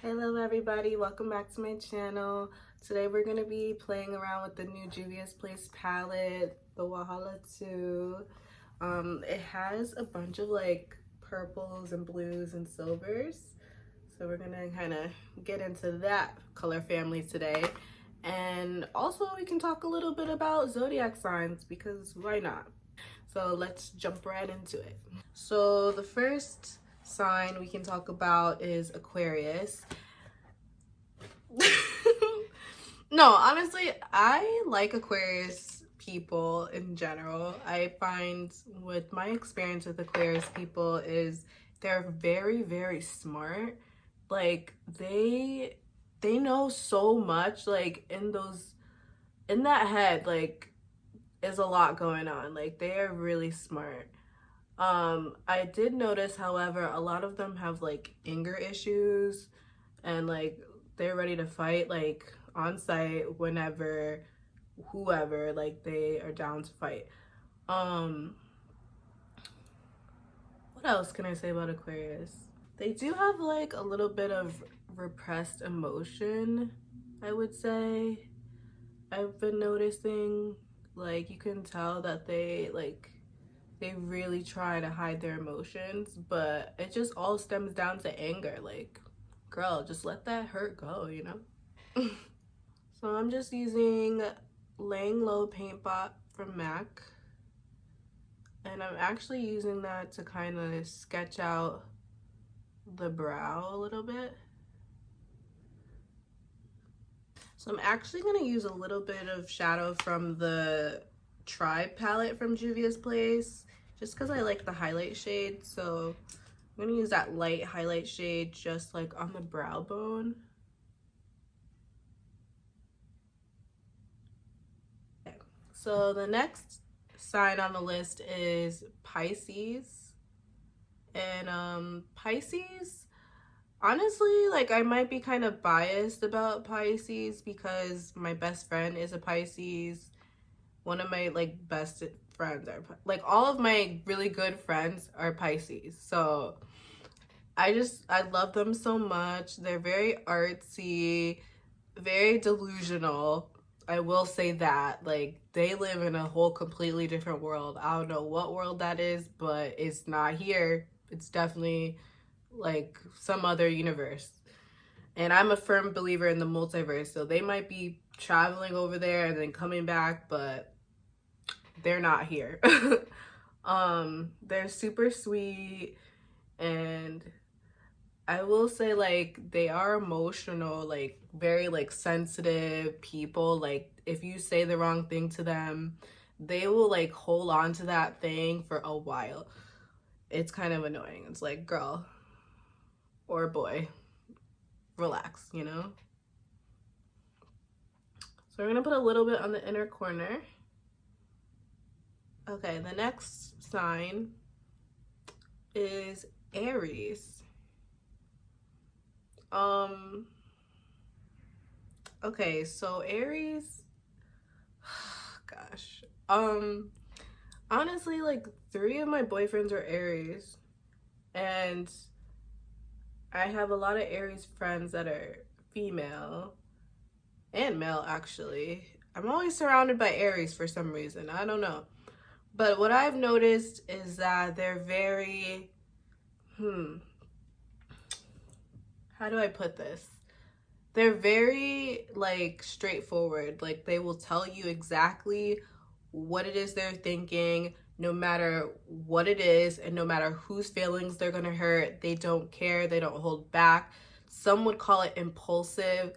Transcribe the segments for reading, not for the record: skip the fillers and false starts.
Hello everybody, welcome back to my channel. Today we're going to be playing around with the new Juvia's Place palette, the Wahala 2. It has a bunch of like purples and blues and silvers. So we're going to kind of get into that color family today. And also we can talk a little bit about zodiac signs because why not? So let's jump right into it. So the first sign we can talk about is Aquarius. No, honestly, I like Aquarius people in general. I find with my experience with Aquarius people is they're very, very smart. Like they know so much, like in that head, like is a lot going on. Like they are really smart. I did notice, however, a lot of them have like anger issues and like they're ready to fight like on site whenever whoever like they are down to fight. Um what else can I say about Aquarius? They do have like a little bit of repressed emotion, I would say. I've been noticing like you can tell that they really try to hide their emotions, but it just all stems down to anger. Like, girl, just let that hurt go, you know? So I'm just using Laying Low Paint Pot from MAC. And I'm actually using that to kind of sketch out the brow a little bit. So I'm actually going to use a little bit of shadow from the Tribe palette from Juvia's Place, just because I like the highlight shade. So I'm going to use that light highlight shade just like on the brow bone. Okay. So the next sign on the list is Pisces. And Pisces, honestly, like I might be kind of biased about Pisces because my best friend is a Pisces. One of my like best friends are like all of my really good friends are Pisces. So I love them so much. They're very artsy, very delusional. I will say that. Like they live in a whole completely different world. I don't know what world that is, but it's not here. It's definitely like some other universe. And I'm a firm believer in the multiverse. So they might be traveling over there and then coming back, but they're not here. They're super sweet, and I will say like they are emotional, like very like sensitive people. Like if you say the wrong thing to them, they will like hold on to that thing for a while. It's kind of annoying. It's like, girl or boy, relax, you know? So we're gonna put a little bit on the inner corner. Okay, the next sign is Aries. Okay, so Aries, gosh. Honestly, like 3 of my boyfriends are Aries, and I have a lot of Aries friends that are female and male actually. I'm always surrounded by Aries for some reason. I don't know. But what I've noticed is that they're very how do I put this? They're very like straightforward. Like they will tell you exactly what it is they're thinking, no matter what it is, and no matter whose feelings they're gonna hurt. They don't care, they don't hold back. Some would call it impulsive.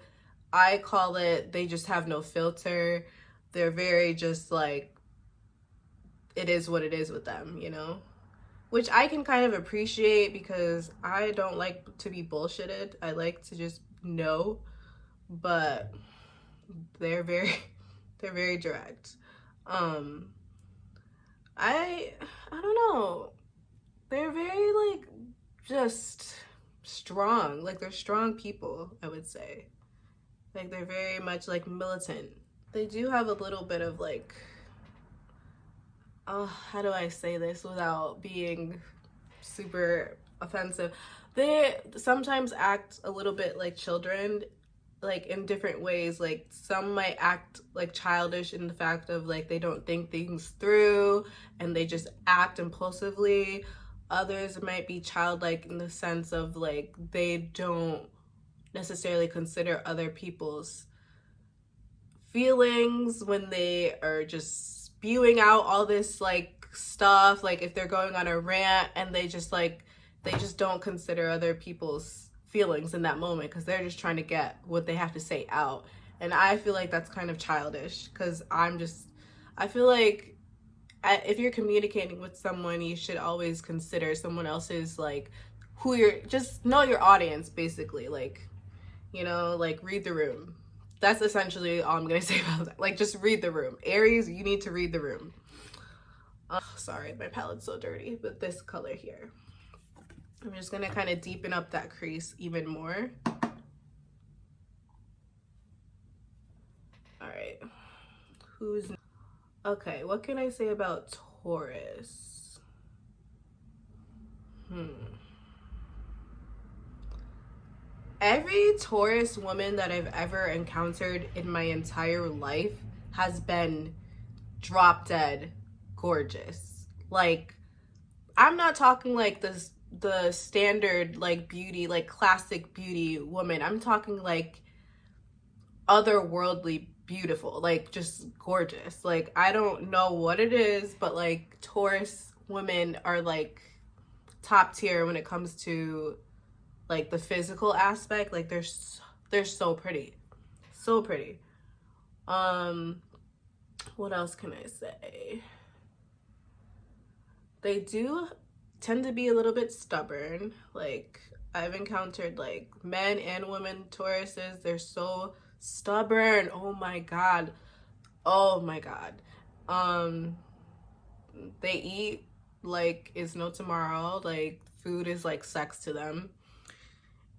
I call it they just have no filter. They're very just like, it is what it is with them, you know? Which I can kind of appreciate because I don't like to be bullshitted. I like to just know, but they're very they're very direct. Um I don't know. They're very like just strong. Like they're strong people, I would say. Like they're very much like militant. They do have a little bit of like, how do I say this without being super offensive? They sometimes act a little bit like children, like in different ways. Like some might act like childish in the fact of like they don't think things through and they just act impulsively. Others might be childlike in the sense of like they don't necessarily consider other people's feelings when they are just spewing out all this like stuff. Like if they're going on a rant and they just don't consider other people's feelings in that moment because they're just trying to get what they have to say out. And I feel like that's kind of childish because I feel like if you're communicating with someone, you should always consider someone else's, like, who you're, just know your audience, basically. Like, you know, like, read the room. That's essentially all I'm gonna say about that. Like, just read the room. Aries, you need to read the room. Sorry, my palette's so dirty, but this color here. I'm just gonna kind of deepen up that crease even more. All right, okay, what can I say about Taurus? Every Taurus woman that I've ever encountered in my entire life has been drop dead gorgeous. Like, I'm not talking like the standard like beauty, like classic beauty woman. I'm talking like otherworldly beautiful, like just gorgeous. Like, I don't know what it is, but like Taurus women are like top tier when it comes to like the physical aspect. Like they're so pretty. So pretty. What else can I say? They do tend to be a little bit stubborn. Like, I've encountered like men and women Tauruses. They're so stubborn. Oh my god. Oh my god. They eat like it's no tomorrow. Like, food is like sex to them.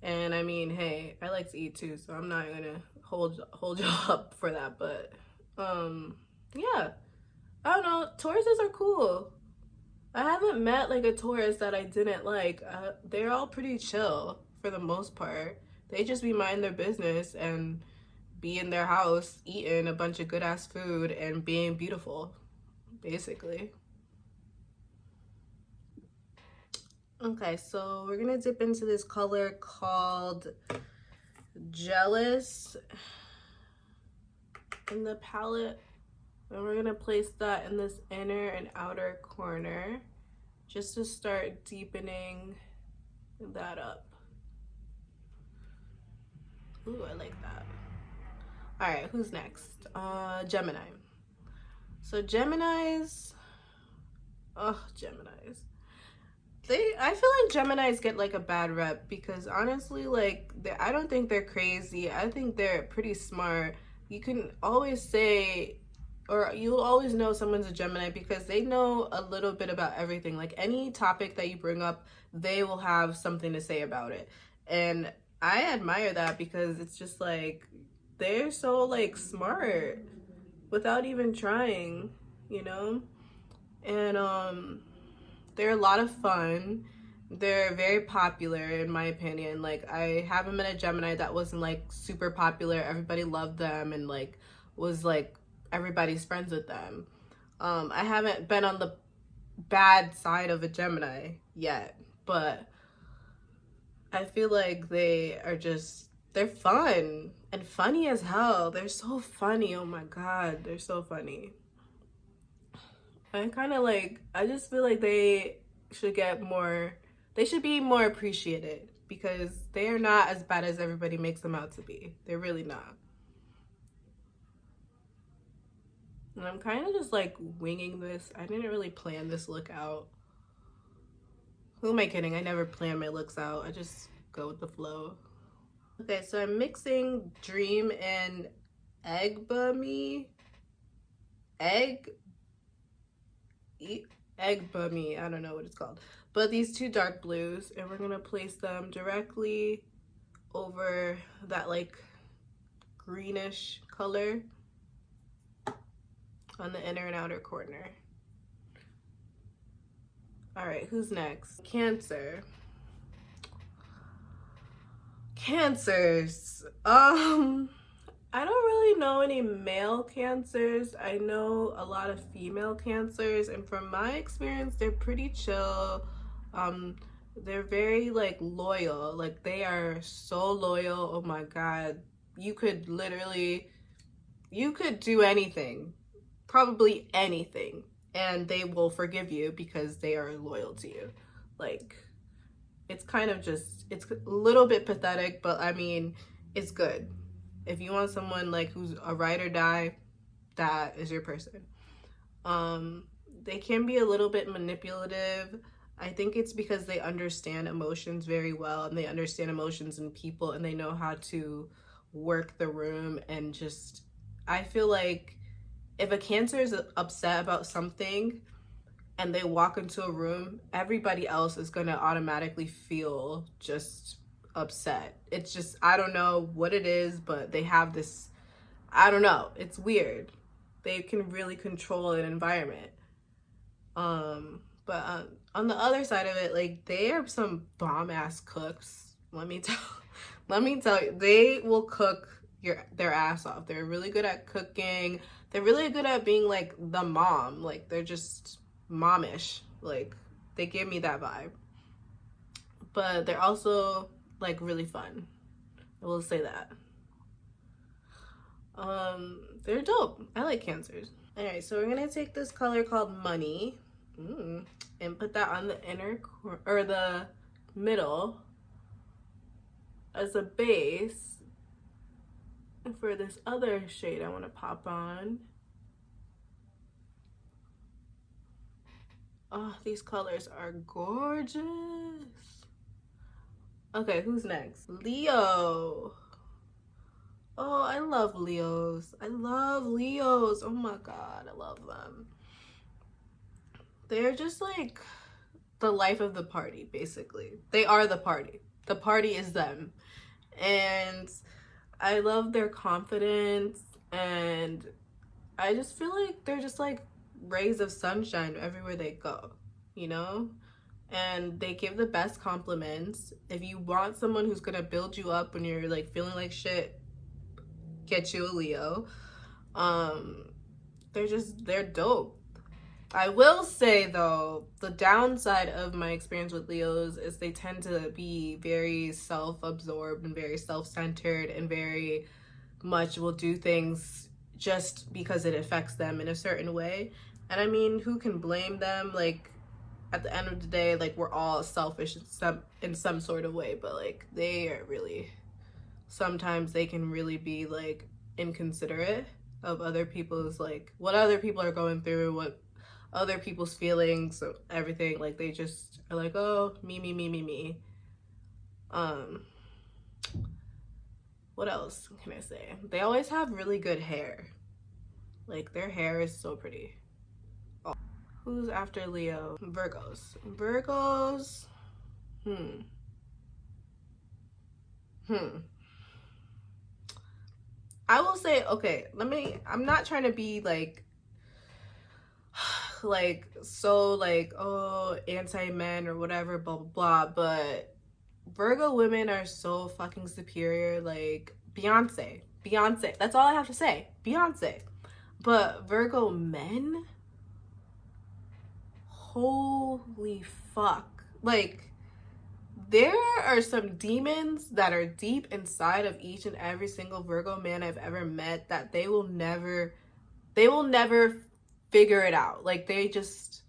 And I mean, hey, I like to eat too, so I'm not gonna hold you up for that. But yeah, I don't know. Tauruses are cool. I haven't met like a Taurus that I didn't like. They're all pretty chill for the most part. They just be minding their business and be in their house eating a bunch of good ass food and being beautiful, basically. Okay, so we're gonna dip into this color called Jealous in the palette, and we're gonna place that in this inner and outer corner just to start deepening that up. Ooh, I like that. All right, who's next? Gemini. So Geminis, Geminis. I feel like Geminis get like a bad rep because honestly, like, I don't think they're crazy. I think they're pretty smart. You can always say, or you'll always know someone's a Gemini because they know a little bit about everything. Like, any topic that you bring up, they will have something to say about it. And I admire that because it's just like, they're so like smart without even trying, you know? And they're a lot of fun. They're very popular in my opinion. Like, I haven't met a Gemini that wasn't like super popular. Everybody loved them and like was like everybody's friends with them. I haven't been on the bad side of a Gemini yet, but I feel like they're fun and funny as hell. They're so funny. Oh my god, they're so funny. I just feel like they should be more appreciated because they are not as bad as everybody makes them out to be. They're really not. And I'm kind of just like winging this. I didn't really plan this look out. Who am I kidding? I never plan my looks out. I just go with the flow. Okay, so I'm mixing Dream and Egg Bummy. Egg Bummy, I don't know what it's called. But these two dark blues, and we're gonna place them directly over that like greenish color on the inner and outer corner. All right, who's next? Cancer. Cancers. I don't really know any male cancers. I know a lot of female cancers, and from my experience, they're pretty chill. Um, they're very like loyal. Like they are so loyal. Oh my God. You could literally, you could do anything, probably anything, and they will forgive you because they are loyal to you. Like, it's kind of just, it's a little bit pathetic, but I mean, it's good. If you want someone like who's a ride or die, that is your person. They can be a little bit manipulative. I think it's because they understand emotions very well, and they understand emotions in people, and they know how to work the room. And just, I feel like if a Cancer is upset about something and they walk into a room, everybody else is going to automatically feel just upset. It's just, I don't know what it is, but they have this, I don't know, it's weird. They can really control an environment. But on the other side of it, like, they are some bomb ass cooks. Let me tell you, they will cook their ass off. They're really good at cooking. They're really good at being like the mom. Like, they're just momish. Like, they give me that vibe. But they're also like really fun. I will say that. They're dope. I like Cancers. All right, so we're gonna take this color called Money, and put that on the inner or the middle as a base for this other shade I want to pop on. Oh, these colors are gorgeous. Okay, who's next? Leo. Oh, I love Leos. I love Leos. Oh my God, I love them. They're just like the life of the party, basically. They are the party. The party is them. And I love their confidence, and I just feel like they're just like rays of sunshine everywhere they go, you know? And they give the best compliments. If you want someone who's gonna build you up when you're like feeling like shit, get you a Leo. They're dope. I will say though, the downside of my experience with Leos is they tend to be very self-absorbed and very self-centered, and very much will do things just because it affects them in a certain way. And I mean, who can blame them? Like, at the end of the day, like, we're all selfish in some sort of way, but like, they are really, sometimes they can really be like inconsiderate of other people's, like, what other people are going through, what other people's feelings, everything. Like, they just are like, oh, me. What else can I say? They always have really good hair. Like, their hair is so pretty. Oh. Who's after Leo? Virgos. Virgos. I will say, okay, I'm not trying to be like so like, oh, anti-men or whatever, blah blah blah, but Virgo women are so fucking superior. Like, Beyonce, that's all I have to say. Beyonce. But Virgo men, holy fuck. Like, there are some demons that are deep inside of each and every single Virgo man I've ever met that they will never figure it out. Like, they just,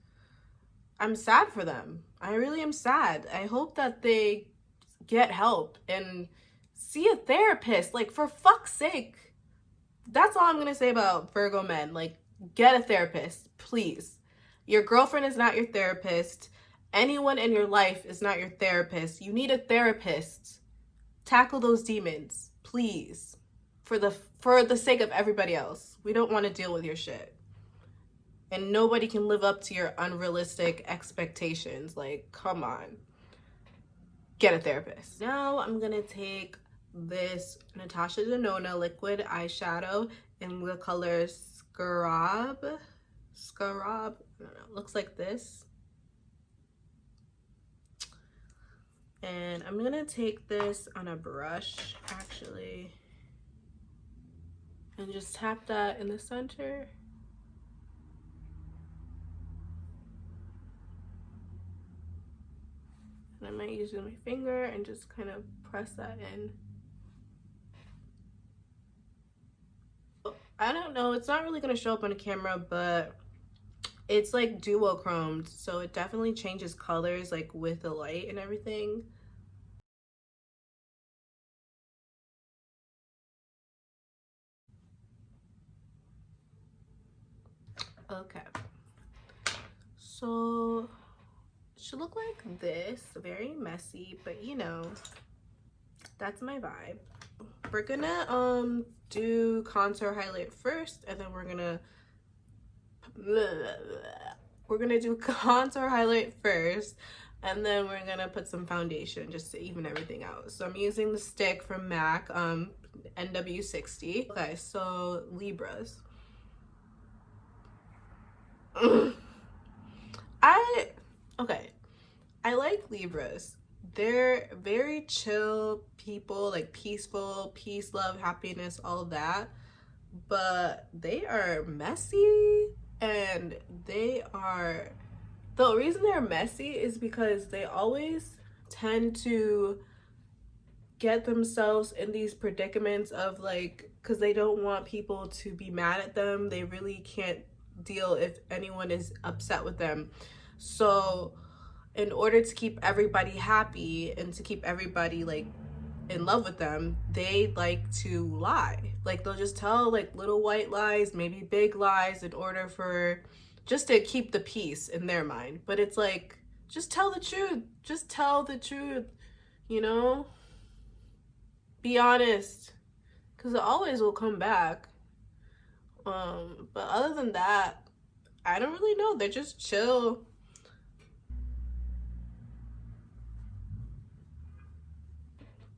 I'm sad for them. I really am sad. I hope that they get help and see a therapist. Like, for fuck's sake. That's all I'm gonna say about Virgo men. Like, get a therapist, please. Your girlfriend is not your therapist. Anyone in your life is not your therapist. You need a therapist. Tackle those demons, please. For the sake of everybody else. We don't want to deal with your shit. And nobody can live up to your unrealistic expectations. Like, come on. Get a therapist. Now I'm gonna take this Natasha Denona liquid eyeshadow in the color Scarab. I don't know, looks like this. And I'm gonna take this on a brush actually and just tap that in the center. And I might use my finger and just kind of press that in. I don't know, it's not really gonna show up on the camera, but it's like duochromed, so it definitely changes colors like with the light and everything. Okay, so it should look like this, very messy, but you know, that's my vibe. We're gonna do contour highlight first, and then we're gonna do contour highlight first, and then we're gonna put some foundation just to even everything out. So I'm using the stick from MAC, NW60. Okay, so Libras. I like Libras. They're very chill people, like peaceful, peace, love, happiness, all of that. But they are messy, and the reason they're messy is because they always tend to get themselves in these predicaments of like, because they don't want people to be mad at them. They really can't deal if anyone is upset with them. So in order to keep everybody happy and to keep everybody like in love with them, they like to lie. Like they'll just tell like little white lies, maybe big lies, in order for just to keep the peace in their mind. But it's like, just tell the truth. Just tell the truth, you know? Be honest, because it always will come back. But other than that, I don't really know. They're just chill.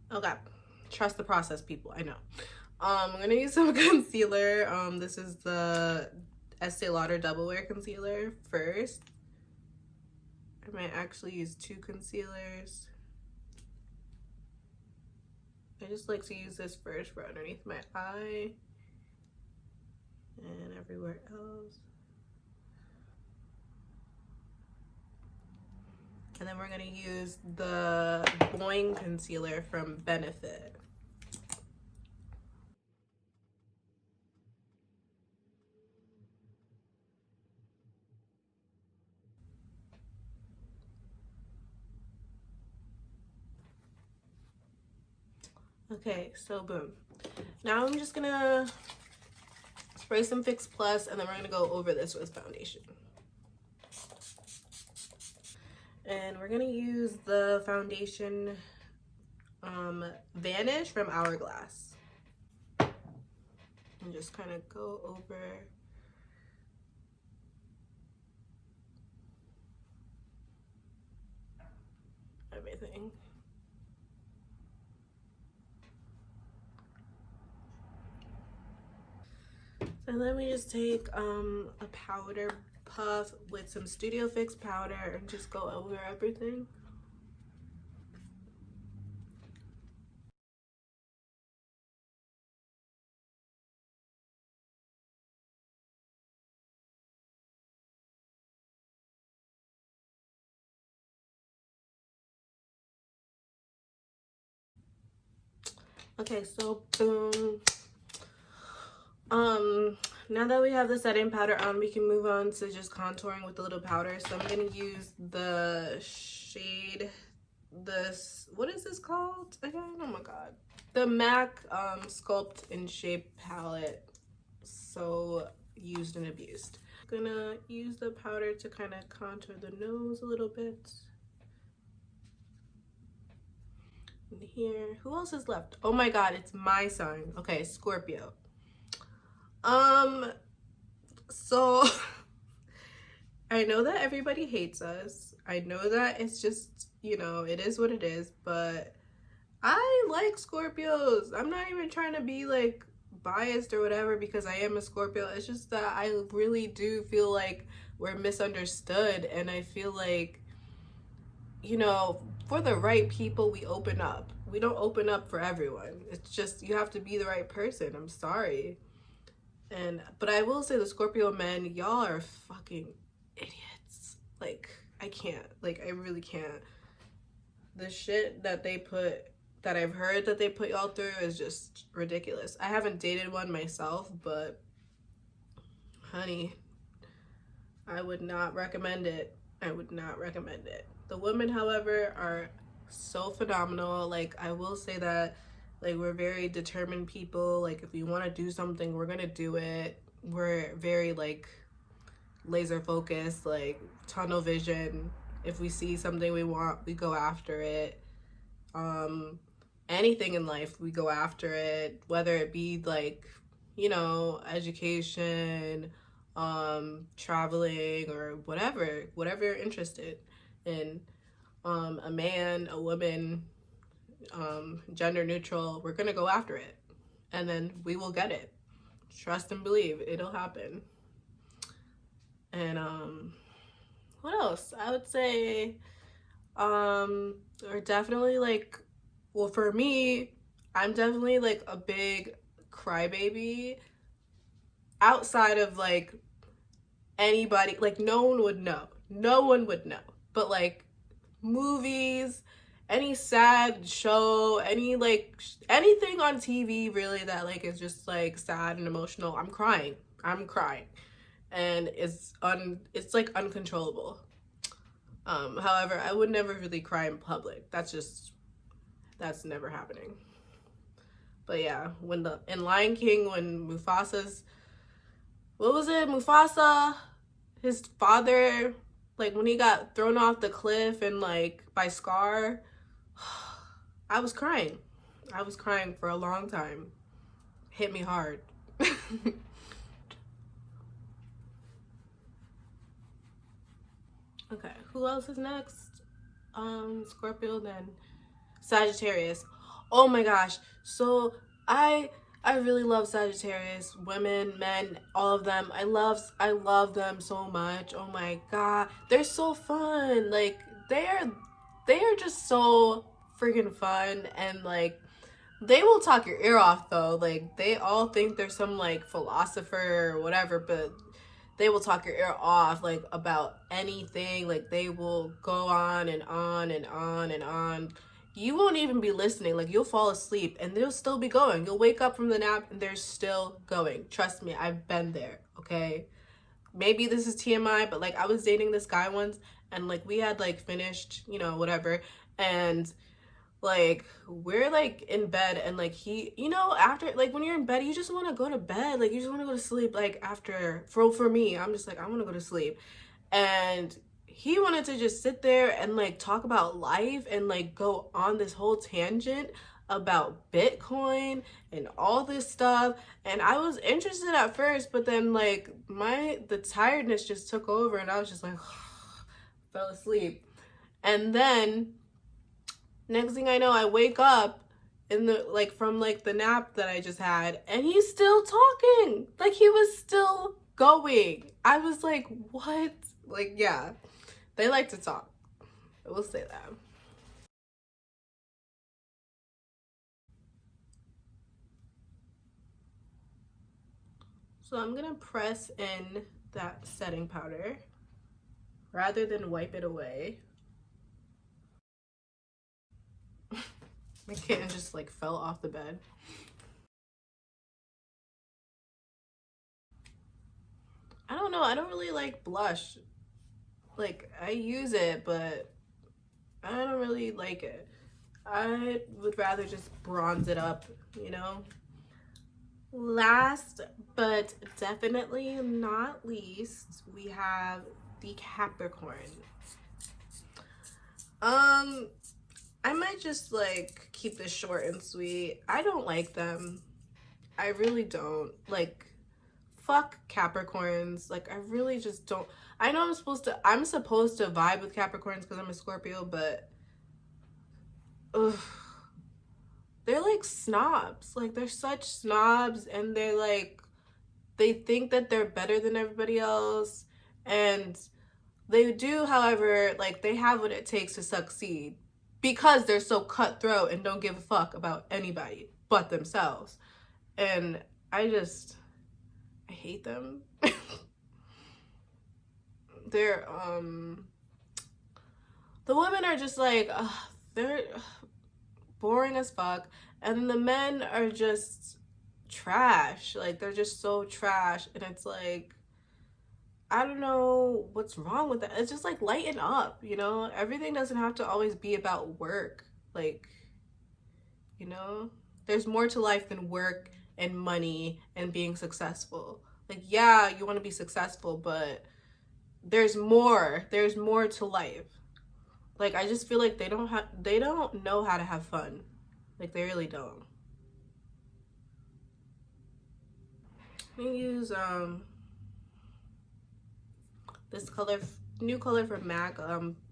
Okay, trust the process, people. I know. I'm gonna use some concealer. This is the Estee Lauder doublewear concealer first. I might actually use 2 concealers. I just like to use this first for underneath my eye and everywhere else. And then we're gonna use the Boing Concealer from Benefit. Okay, so boom. Now I'm just gonna spray some Fix Plus, and then we're gonna go over this with foundation. And we're gonna use the foundation Vanish from Hourglass. And just kind of go over everything. And then we just take a powder puff with some Studio Fix powder and just go over everything. Okay, so boom. Now that we have the setting powder on, we can move on to just contouring with the little powder. So I'm gonna use the shade, what is this called again? Oh my god. The MAC Sculpt and Shape palette. So used and abused. Gonna use the powder to kind of contour the nose a little bit. And here, who else is left? Oh my god, it's my sign. Okay, Scorpio. So I know that everybody hates us. I know that it's just, you know, it is what it is, but I like Scorpios. I'm not even trying to be like biased or whatever because I am a Scorpio. It's just that I really do feel like we're misunderstood, and I feel like, you know, for the right people, we open up. We don't open up for everyone. It's just, you have to be the right person. I'm sorry. But I will say, the Scorpio men, y'all are fucking idiots. Like, I can't. Like, I really can't. The shit that they put, that I've heard that they put y'all through is just ridiculous. I haven't dated one myself, but honey, I would not recommend it. I would not recommend it. The women, however, are so phenomenal. Like, I will say that, like, we're very determined people. Like, if we want to do something, we're gonna do it. We're very, like, laser focused, like, tunnel vision. If we see something we want, we go after it. Anything in life, we go after it, whether it be, like, you know, education, traveling, or whatever you're interested in. A man, a woman, gender neutral, we're gonna go after it, and then we will get it. Trust and believe, it'll happen. And what else? I would say are definitely, like, well, for me, I'm definitely, like, a big crybaby. Outside of, like, anybody, like, no one would know, but, like, movies, any sad show, any, like, anything on TV really that, like, is just, like, sad and emotional, I'm crying, and it's like uncontrollable. However, I would never really cry in public. That's never happening. But yeah, in Lion King, when Mufasa, his father, like, when he got thrown off the cliff and, like, by Scar, I was crying for a long time. Hit me hard. Okay, who else is next? Scorpio, then Sagittarius. Oh my gosh. So I really love Sagittarius, women, men, all of them. I love them so much. Oh my god. They're so fun. Like, they are just so freaking fun, and, like, they will talk your ear off though. Like, they all think they're some, like, philosopher or whatever, but they will talk your ear off, like, about anything. Like, they will go on and on and on and on. You won't even be listening. Like, you'll fall asleep and they'll still be going. You'll wake up from the nap and they're still going. Trust me, I've been there, okay? Maybe this is TMI, but, like, I was dating this guy once, and, like, we had, like, finished, you know, whatever, and, like, we're, like, in bed, and, like, he, you know, after, like, when you're in bed, you just want to go to bed. Like, you just want to go to sleep. Like, after, for me, I'm just like, I want to go to sleep. And he wanted to just sit there and, like, talk about life and, like, go on this whole tangent about Bitcoin and all this stuff. And I was interested at first, but then, like, the tiredness just took over, and I was just like, fell asleep. And then next thing I know, I wake up from, like, the nap that I just had, and he's still talking. Like, he was still going. I was like, what? Like, yeah, they like to talk. I will say that. So I'm gonna press in that setting powder rather than wipe it away. My kitten just, like, fell off the bed. I don't know. I don't really like blush. Like, I use it, but I don't really like it. I would rather just bronze it up, you know? Last but definitely not least, we have the Capricorn. I might just, like, keep this short and sweet. I don't like them. I really don't. Like, fuck Capricorns. Like, I really just don't. I know I'm supposed to vibe with Capricorns because I'm a Scorpio, but ugh, they're like snobs. Like, they're such snobs, and they're like, they think that they're better than everybody else, and they do, however, like, they have what it takes to succeed because they're so cutthroat and don't give a fuck about anybody but themselves. And I hate them. They're the women are just like they're boring as fuck, and the men are just trash. Like, they're just so trash, and it's like, I don't know what's wrong with that. It's just like, lighten up, you know? Everything doesn't have to always be about work. Like, you know, there's more to life than work and money and being successful. Like, yeah, you want to be successful, but there's more to life. Like, I just feel like they don't know how to have fun. Like, they really don't. I'm gonna use this new color from MAC,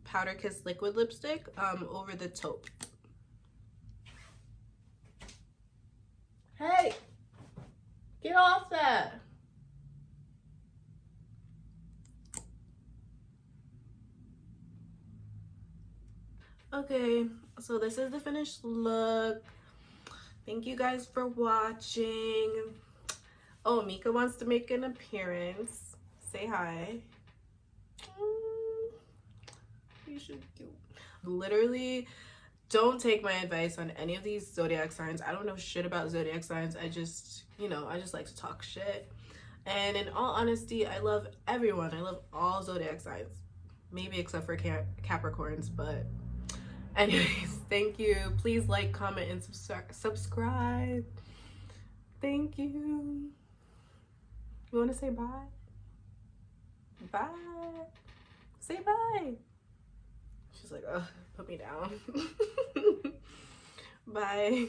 Powderkiss liquid lipstick, over the taupe. Hey, get off that. Okay, so this is the finished look. Thank you guys for watching. Oh, Mika wants to make an appearance. Say hi. You should do. Literally, don't take my advice on any of these zodiac signs. I don't know shit about zodiac signs. I just like to talk shit. And in all honesty, I love everyone. I love all zodiac signs. Maybe except for Capricorns, but anyways, thank you. Please like, comment, and subscribe. Thank you. You want to say bye? Bye. Say bye. She's like, oh, put me down. Bye.